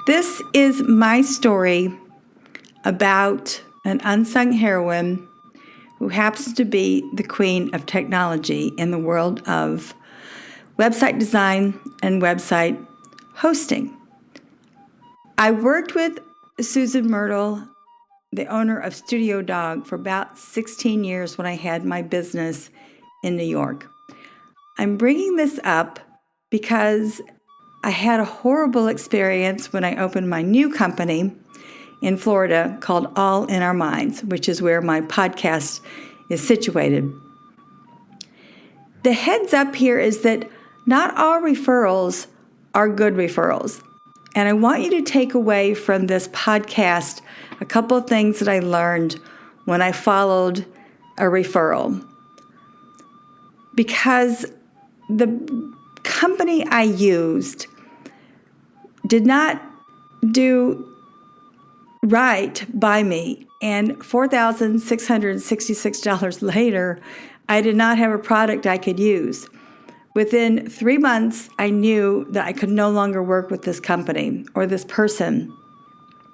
This is my story about an unsung heroine who happens to be the queen of technology in the world of website design and website hosting. I worked with SUZAN Myrtle, the owner of STUDIODOG, for about 16 years when I had my business in New York. I'm bringing this up because I had a horrible experience when I opened my new company in Florida called All in Our Minds, which is where my podcast is situated. The heads up here is that not all referrals are good referrals. And I want you to take away from this podcast a couple of things that I learned when I followed a referral. Because the company I used did not do right by me, and $4,666 later, I did not have a product I could use. Within 3 months, I knew that I could no longer work with this company or this person.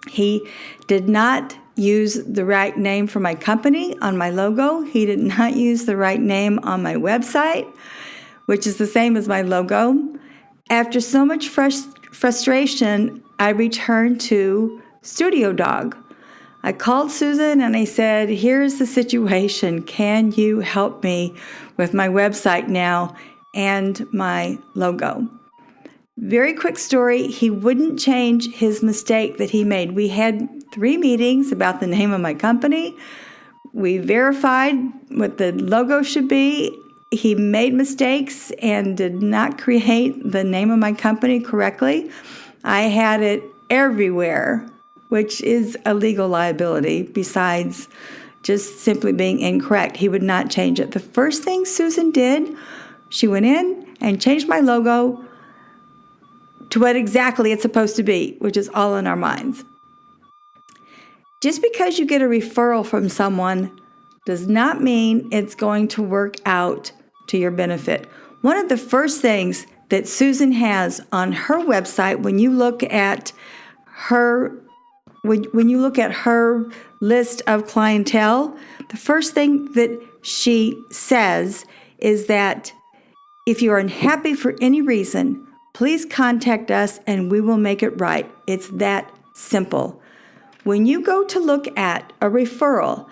He did not use the right name for my company on my logo. He did not use the right name on my website, which is the same as my logo. After so much frustration, I returned to STUDIODOG. I called SUZAN and I said, here's the situation. Can you help me with my website now and my logo? Very quick story. He wouldn't change his mistake that he made. We had 3 meetings about the name of my company. We verified what the logo should be. He made mistakes and did not create the name of my company correctly. I had it everywhere, which is a legal liability besides just simply being incorrect. He would not change it. The first thing SUZAN did, she went in and changed my logo to what exactly it's supposed to be, which is All in Our Minds. Just because you get a referral from someone does not mean it's going to work out to your benefit. One of the first things that SUZAN has on her website, when you look at her list of clientele, the first thing that she says is that if you are unhappy for any reason, please contact us and we will make it right. It's that simple. When you go to look at a referral,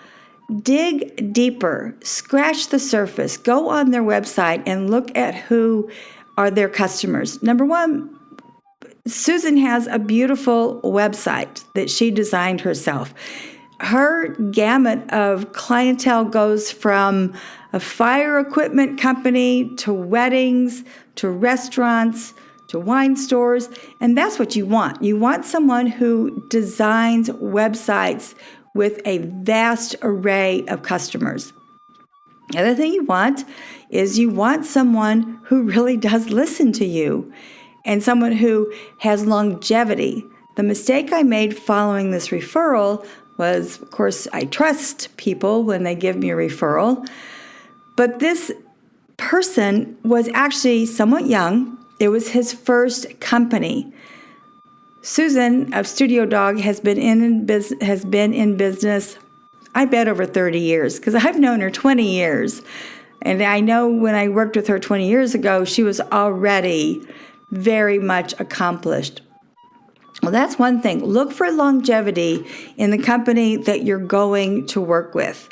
dig deeper, scratch the surface, go on their website and look at who are their customers. Number one, SUZAN has a beautiful website that she designed herself. Her gamut of clientele goes from a fire equipment company to weddings, to restaurants, to wine stores, and that's what you want. You want someone who designs websites with a vast array of customers. The other thing you want is you want someone who really does listen to you and someone who has longevity. The mistake I made following this referral was, of course, I trust people when they give me a referral, but this person was actually somewhat young. It was his first company. SUZAN of STUDIODOG has been in business, I bet, over 30 years, because I've known her 20 years. And I know when I worked with her 20 years ago, she was already very much accomplished. Well, that's one thing. Look for longevity in the company that you're going to work with.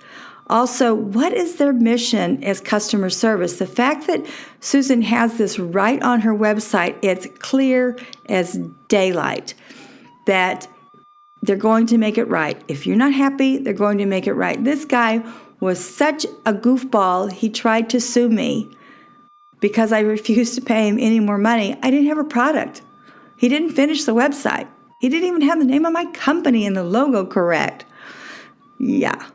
Also, what is their mission as customer service? The fact that SUZAN has this right on her website, it's clear as daylight that they're going to make it right. If you're not happy, they're going to make it right. This guy was such a goofball, he tried to sue me because I refused to pay him any more money. I didn't have a product. He didn't finish the website. He didn't even have the name of my company and the logo correct. Yeah.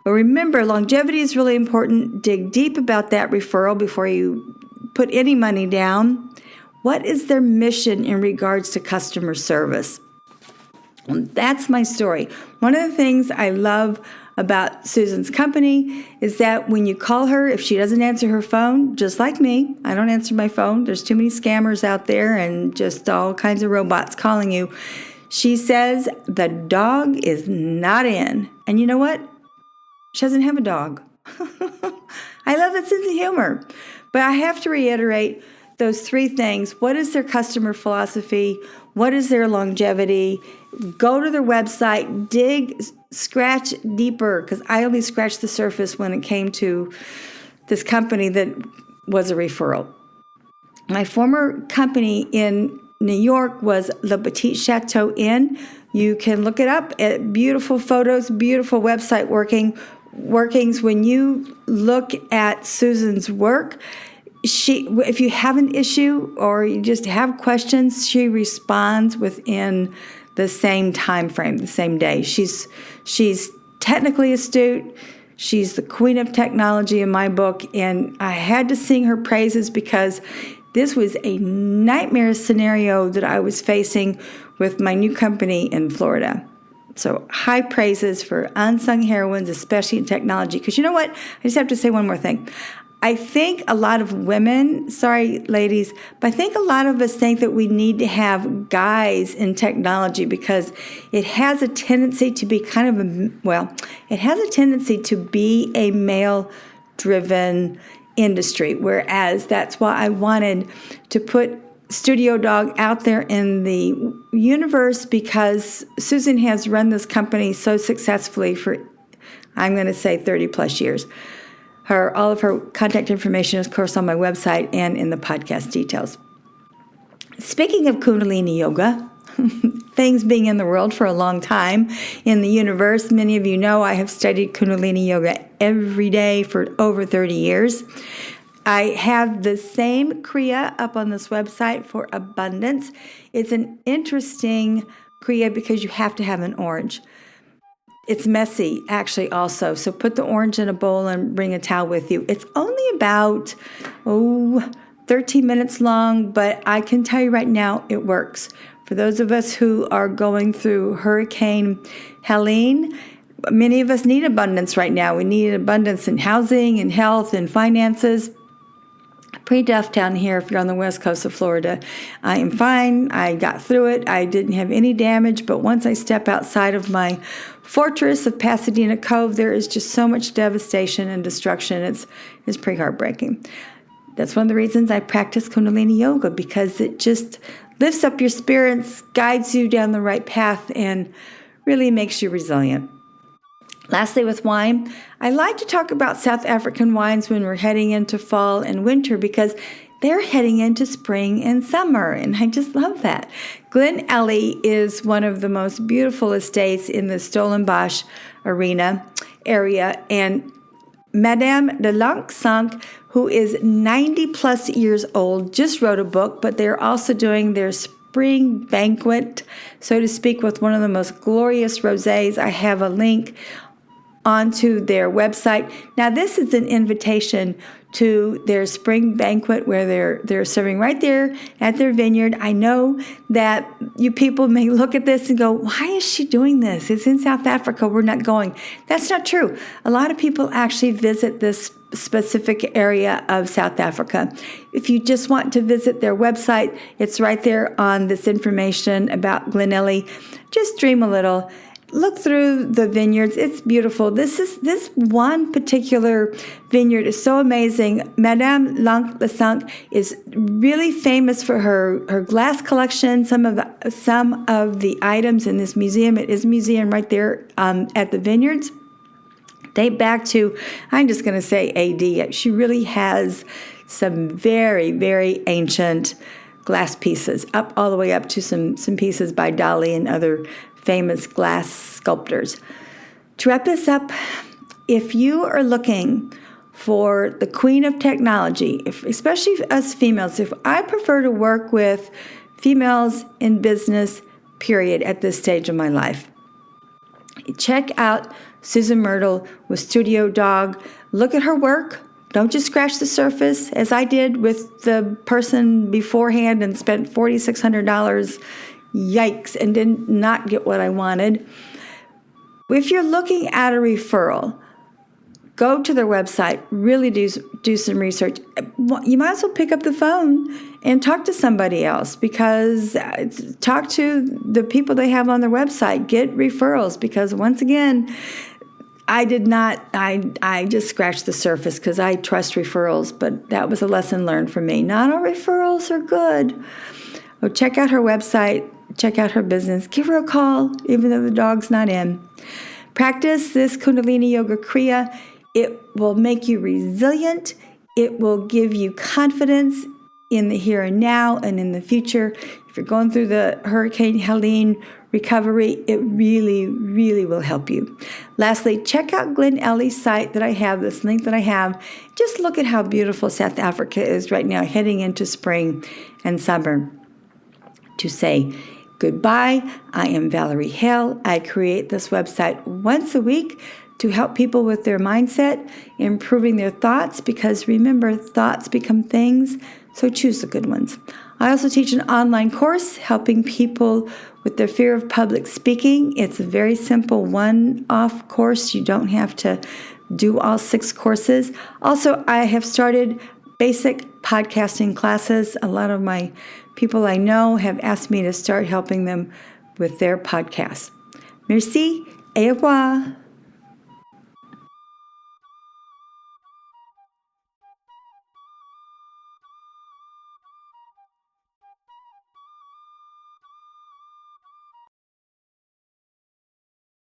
But remember, longevity is really important. Dig deep about that referral before you put any money down. What is their mission in regards to customer service? Well, that's my story. One of the things I love about Susan's company is that when you call her, if she doesn't answer her phone, just like me, I don't answer my phone. There's too many scammers out there and just all kinds of robots calling you. She says the dog is not in. And you know what? She doesn't have a dog. I love that sense of humor. But I have to reiterate those three things. What is their customer philosophy? What is their longevity? Go to their website, dig, scratch deeper, because I only scratched the surface when it came to this company that was a referral. My former company in New York was the Petit Chateau Inn. You can look it up. Beautiful photos, beautiful website workings. When you look at Susan's work, if you have an issue or you just have questions, she responds within the same time frame, the same day. She's technically astute. She's the queen of technology in my book, and I had to sing her praises because this was a nightmare scenario that I was facing with my new company in Florida. So high praises for Unsung Heroines, especially in technology. Because you know what? I just have to say one more thing. I think a lot of women, sorry ladies, but I think a lot of us think that we need to have guys in technology because it has a tendency to be it has a tendency to be a male-driven industry, whereas that's why I wanted to put STUDIODOG out there in the universe, because Susan has run this company so successfully for, I'm going to say, 30 plus years. All of her contact information is, of course, on my website and in the podcast details. Speaking of Kundalini yoga, things being in the world for a long time in the universe, many of you know I have studied Kundalini yoga every day for over 30 years. I have the same Kriya up on this website for abundance. It's an interesting Kriya because you have to have an orange. It's messy, actually, also. So put the orange in a bowl and bring a towel with you. It's only about, 13 minutes long, but I can tell you right now, it works. For those of us who are going through Hurricane Helene, many of us need abundance right now. We need abundance in housing and health and finances. Pretty tough down here if you're on the west coast of Florida. I am fine. I got through it. I didn't have any damage, but once I step outside of my fortress of Pasadena Cove, there is just so much devastation and destruction. It's pretty heartbreaking. That's one of the reasons I practice Kundalini yoga, because it just lifts up your spirits, guides you down the right path, and really makes you resilient. Lastly, with wine, I like to talk about South African wines when we're heading into fall and winter, because they're heading into spring and summer, and I just love that. GLENELLY is one of the most beautiful estates in the Stellenbosch area, and May-Eliane de Lencquesaing, who is 90 plus years old, just wrote a book, but they're also doing their spring banquet, so to speak, with one of the most glorious rosés. I have a link onto their website. Now, this is an invitation to their spring banquet where they're serving right there at their vineyard. I know that you people may look at this and go, why is she doing this? It's in South Africa. We're not going. That's not true. A lot of people actually visit this specific area of South Africa. If you just want to visit their website, it's right there on this information about GLENELLY. Just dream a little. Look through the vineyards. It's beautiful. This one particular vineyard is so amazing. May-Eliane de Lencquesaing is really famous for her glass collection. Some of the items in this museum. It is a museum right there at the vineyards. Date back to, I'm just going to say AD. She really has some very, very ancient glass pieces, up all the way up to some pieces by Dali and other famous glass sculptors. To wrap this up, if you are looking for the queen of technology, especially us females, if I prefer to work with females in business, period, at this stage of my life, check out Susan Myrtle with STUDIODOG. Look at her work. Don't just scratch the surface, as I did with the person beforehand and spent $4,600. Yikes, and did not get what I wanted. If you're looking at a referral, go to their website, really do some research. You might as well pick up the phone and talk to somebody else, because talk to the people they have on their website. Get referrals, because once again, I just scratched the surface because I trust referrals, but that was a lesson learned for me. Not all referrals are good. Well, check out her website, check out her business, give her a call, even though the dog's not in. Practice this Kundalini Yoga Kriya. It will make you resilient. It will give you confidence in the here and now and in the future. If you're going through the Hurricane Helene recovery, it really, really will help you. Lastly, check out GLENELLY's site that I have, this link that I have. Just look at how beautiful South Africa is right now, heading into spring and summer. To say goodbye, I am Valerie Hale. I create this website once a week to help people with their mindset, improving their thoughts, because remember, thoughts become things, so choose the good ones. I also teach an online course helping people with their fear of public speaking. It's a very simple one-off course. You don't have to do all 6 courses. Also, I have started basic podcasting classes. A lot of my people I know have asked me to start helping them with their podcasts. Merci et au revoir.